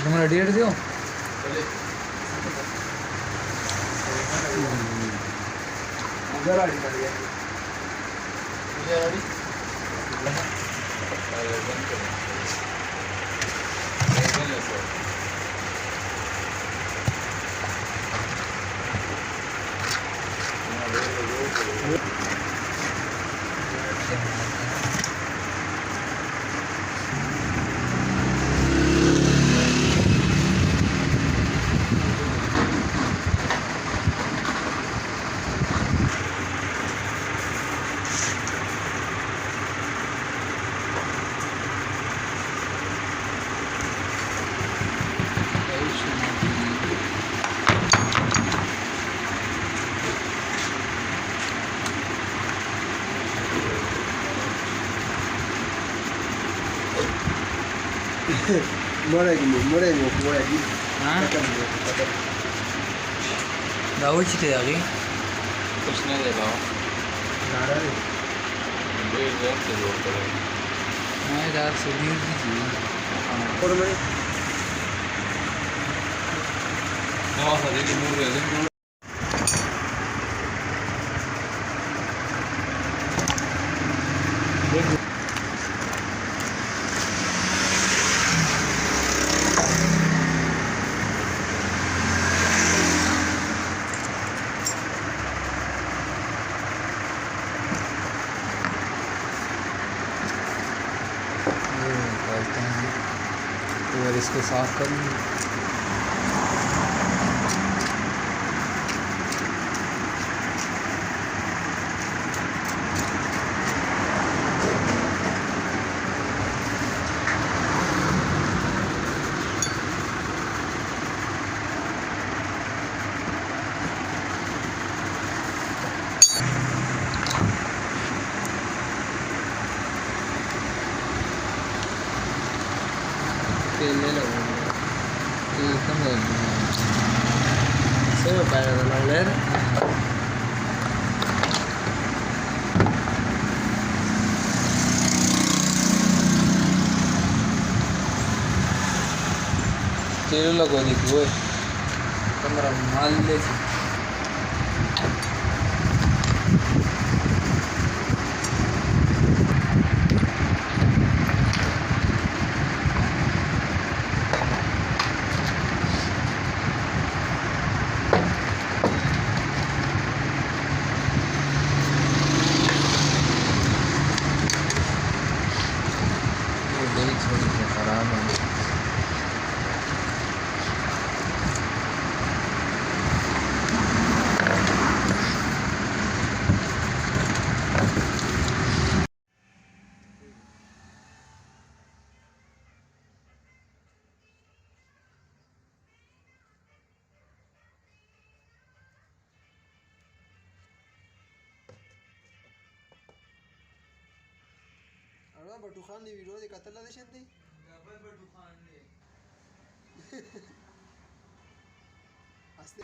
तुम्हारा डेट दियो उधर आ रही है मुझे आ रही Moreno por aquí. दावत ची तयारी कुछ नहीं दे रहा नारा रे डेढ़ हजार से जोड़ कर मैं यार सुधीर की जी और मैं ना हरी की मूवी है और इसको साफ कर लूँ तेल ले लो एकदम se me para de la oler तेल लगो देखो कमरा माल ले थोड़ी सी खराब है ahora Batujan ni viró de Catala de gente hasta